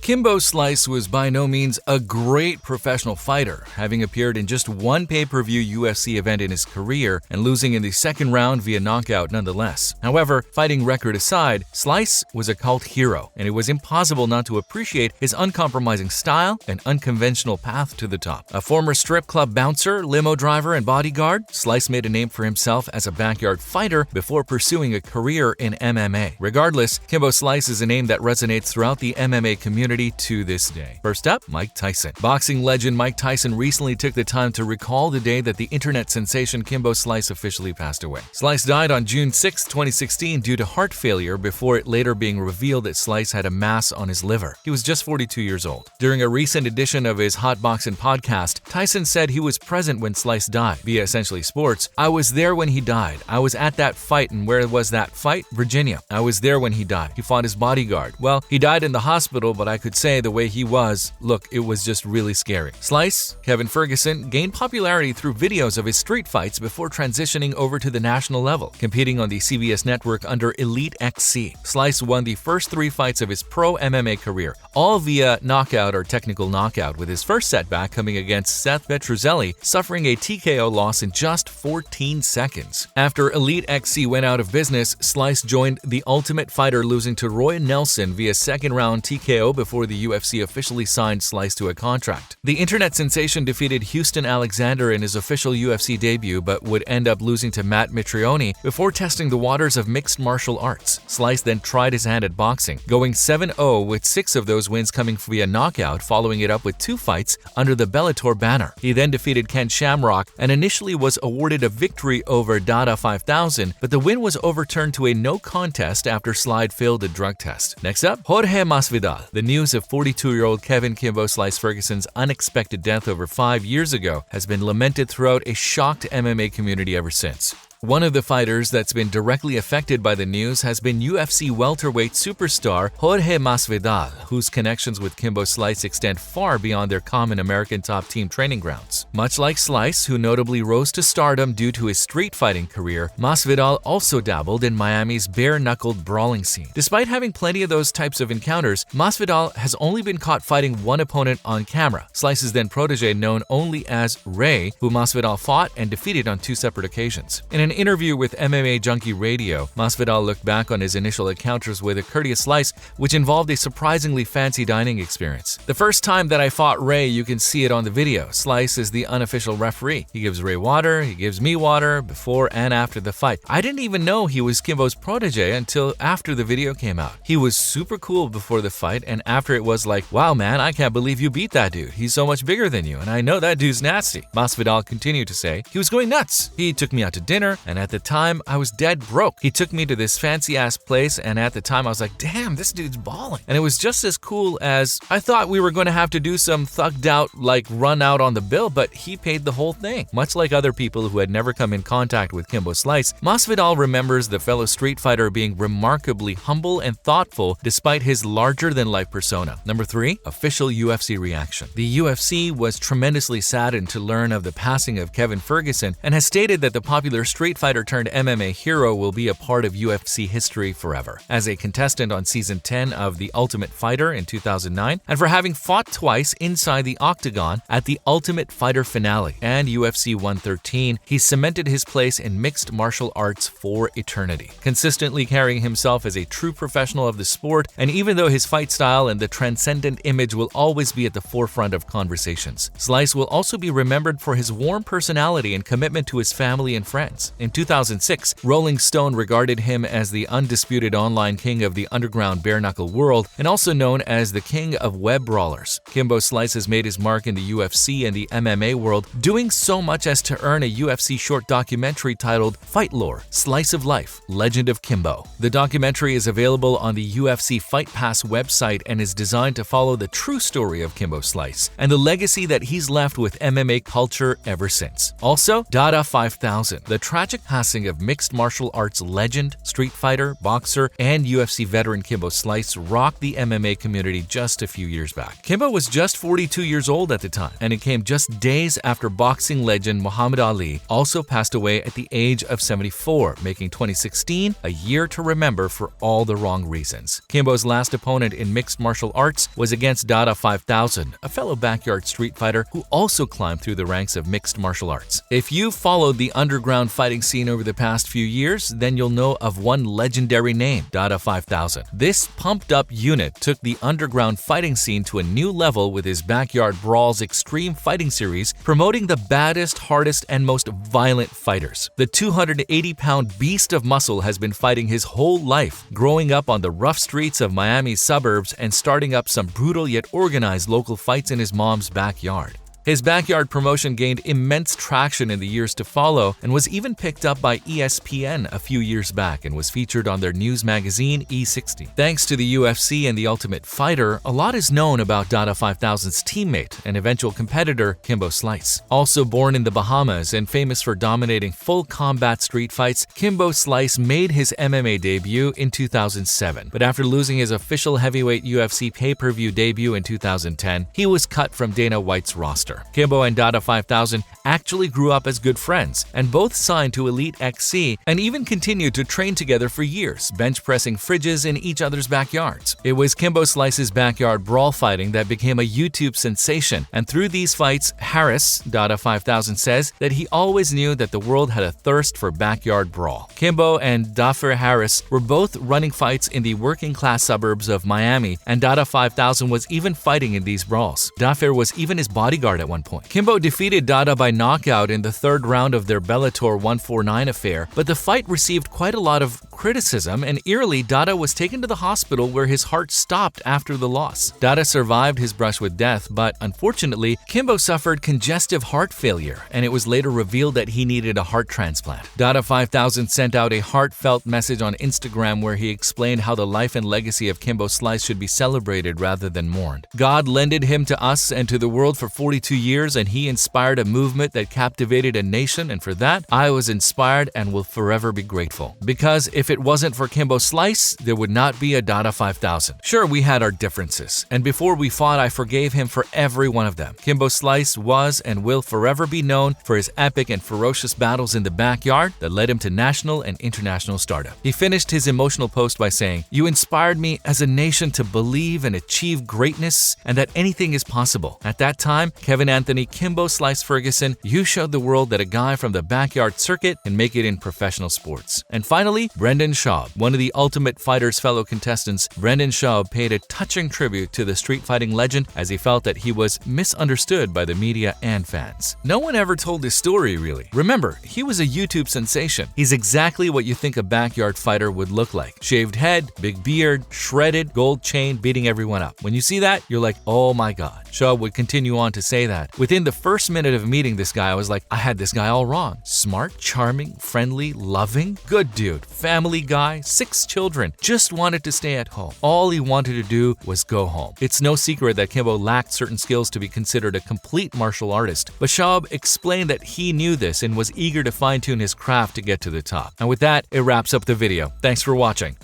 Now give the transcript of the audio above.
Kimbo Slice was by no means a great professional fighter, having appeared in just one pay-per-view UFC event in his career and losing in the second round via knockout nonetheless. However, fighting record aside, Slice was a cult hero, and it was impossible not to appreciate his uncompromising style and unconventional path to the top. A former strip club bouncer, limo driver, and bodyguard, Slice made a name for himself as a backyard fighter before pursuing a career in MMA. Regardless, Kimbo Slice is a name that resonates throughout the MMA community to this day. First up, Mike Tyson. Boxing legend Mike Tyson recently took the time to recall the day that the internet sensation Kimbo Slice officially passed away. Slice died on June 6, 2016 due to heart failure before it later being revealed that Slice had a mass on his liver. He was just 42 years old. During a recent edition of his Hot Boxing podcast, Tyson said he was present when Slice died. Via Essentially Sports, "I was there when he died. I was at that fight, and where was that fight? Virginia. I was there when he died. He fought his bodyguard. Well, he died in the hospital, but I could say the way he was, look, it was just really scary." Slice, Kevin Ferguson, gained popularity through videos of his street fights before transitioning over to the national level, competing on the CBS network under Elite XC. Slice won the first 3 fights of his pro MMA career, all via knockout or technical knockout, with his first setback coming against Seth Petruzzelli, suffering a TKO loss in just 14 seconds. After Elite XC went out of business, Slice joined The Ultimate Fighter, losing to Roy Nelson via second-round TKO before the UFC officially signed Slice to a contract. The internet sensation defeated Houston Alexander in his official UFC debut, but would end up losing to Matt Mitrione before testing the waters of mixed martial arts. Slice then tried his hand at boxing, going 7-0 with 6 of those wins coming via knockout, following it up with 2 fights under the Bellator banner. He then defeated Ken Shamrock and initially was awarded a victory over Dada 5000, but the win was overturned to a no contest after Slide failed a drug test. Next up, Jorge Masvidal. The news of 42-year-old Kevin Kimbo Slice Ferguson's unexpected death over 5 years ago has been lamented throughout a shocked MMA community ever since. One of the fighters that's been directly affected by the news has been UFC welterweight superstar Jorge Masvidal, whose connections with Kimbo Slice extend far beyond their common American top team training grounds. Much like Slice, who notably rose to stardom due to his street fighting career, Masvidal also dabbled in Miami's bare-knuckled brawling scene. Despite having plenty of those types of encounters, Masvidal has only been caught fighting one opponent on camera, Slice's then protege known only as Ray, who Masvidal fought and defeated on 2 separate occasions. In an interview with MMA Junkie Radio, Masvidal looked back on his initial encounters with a courteous Slice, which involved a surprisingly fancy dining experience. "The first time that I fought Ray, you can see it on the video. Slice is the unofficial referee. He gives Ray water, he gives me water, before and after the fight. I didn't even know he was Kimbo's protege until after the video came out. He was super cool before the fight, and after it was like, wow man, I can't believe you beat that dude. He's so much bigger than you, and I know that dude's nasty." Masvidal continued to say, "He was going nuts. He took me out to dinner, and at the time, I was dead broke. He took me to this fancy-ass place, and at the time, I was like, damn, this dude's balling." And it was just as cool as, I thought we were going to have to do some thugged-out, run out on the bill, but he paid the whole thing. Much like other people who had never come in contact with Kimbo Slice, Masvidal remembers the fellow street fighter being remarkably humble and thoughtful despite his larger-than-life persona. Number 3, official UFC reaction. The UFC was tremendously saddened to learn of the passing of Kevin Ferguson and has stated that the popular street fighter turned MMA hero will be a part of UFC history forever. As a contestant on Season 10 of The Ultimate Fighter in 2009, and for having fought twice inside the octagon at the Ultimate Fighter finale and UFC 113, he cemented his place in mixed martial arts for eternity, consistently carrying himself as a true professional of the sport, and even though his fight style and the transcendent image will always be at the forefront of conversations. Slice will also be remembered for his warm personality and commitment to his family and friends. In 2006, Rolling Stone regarded him as the undisputed online king of the underground bare-knuckle world and also known as the king of web brawlers. Kimbo Slice has made his mark in the UFC and the MMA world, doing so much as to earn a UFC short documentary titled Fight Lore: Slice of Life, Legend of Kimbo. The documentary is available on the UFC Fight Pass website and is designed to follow the true story of Kimbo Slice and the legacy that he's left with MMA culture ever since. Also, Dada 5000, the tragic tragic passing of mixed martial arts legend, street fighter, boxer, and UFC veteran Kimbo Slice rocked the MMA community just a few years back. Kimbo was just 42 years old at the time, and it came just days after boxing legend Muhammad Ali also passed away at the age of 74, making 2016 a year to remember for all the wrong reasons. Kimbo's last opponent in mixed martial arts was against Dada 5000, a fellow backyard street fighter who also climbed through the ranks of mixed martial arts. If you've followed the underground fighting scene over the past few years, then you'll know of one legendary name, Dada 5000. This pumped-up unit took the underground fighting scene to a new level with his Backyard Brawls Extreme Fighting Series, promoting the baddest, hardest, and most violent fighters. The 280-pound beast of muscle has been fighting his whole life, growing up on the rough streets of Miami's suburbs and starting up some brutal yet organized local fights in his mom's backyard. His backyard promotion gained immense traction in the years to follow and was even picked up by ESPN a few years back and was featured on their news magazine E60. Thanks to the UFC and The Ultimate Fighter, a lot is known about Dada 5000's teammate and eventual competitor Kimbo Slice. Also born in the Bahamas and famous for dominating full combat street fights, Kimbo Slice made his MMA debut in 2007. But after losing his official heavyweight UFC pay-per-view debut in 2010, he was cut from Dana White's roster. Kimbo and Dada 5000 actually grew up as good friends, and both signed to Elite XC and even continued to train together for years, bench pressing fridges in each other's backyards. It was Kimbo Slice's backyard brawl fighting that became a YouTube sensation, and through these fights, Harris, Dada 5000 says that he always knew that the world had a thirst for backyard brawl. Kimbo and Dafer Harris were both running fights in the working-class suburbs of Miami, and Dada 5000 was even fighting in these brawls. Dafer was even his bodyguard at one point. Kimbo defeated Dada by knockout in the third round of their Bellator 149 affair, but the fight received quite a lot of criticism, and eerily, Dada was taken to the hospital where his heart stopped after the loss. Dada survived his brush with death, but unfortunately, Kimbo suffered congestive heart failure, and it was later revealed that he needed a heart transplant. Dada 5000 sent out a heartfelt message on Instagram where he explained how the life and legacy of Kimbo Slice should be celebrated rather than mourned. God lended him to us and to the world for 42 years, and he inspired a movement that captivated a nation, and for that, I was inspired and will forever be grateful. Because if it wasn't for Kimbo Slice, there would not be a Dada 5000. Sure, we had our differences, and before we fought, I forgave him for every one of them. Kimbo Slice was and will forever be known for his epic and ferocious battles in the backyard that led him to national and international stardom. He finished his emotional post by saying, "You inspired me as a nation to believe and achieve greatness and that anything is possible. At that time, Kevin Anthony Kimbo Slice Ferguson, you showed the world that a guy from the backyard circuit can make it in professional sports." And finally, Brendan Schaub, one of the Ultimate Fighter's fellow contestants. Brendan Schaub paid a touching tribute to the street fighting legend as he felt that he was misunderstood by the media and fans. No one ever told his story, really. Remember, he was a YouTube sensation. He's exactly what you think a backyard fighter would look like. Shaved head, big beard, shredded, gold chain, beating everyone up. When you see that, you're like, oh my god. Schaub would continue on to say that. Within the first minute of meeting this guy, I was like, I had this guy all wrong. Smart, charming, friendly, loving, good dude, family guy, 6 children, just wanted to stay at home. All he wanted to do was go home. It's no secret that Kimbo lacked certain skills to be considered a complete martial artist, but Schaub explained that he knew this and was eager to fine-tune his craft to get to the top. And with that, it wraps up the video. Thanks for watching.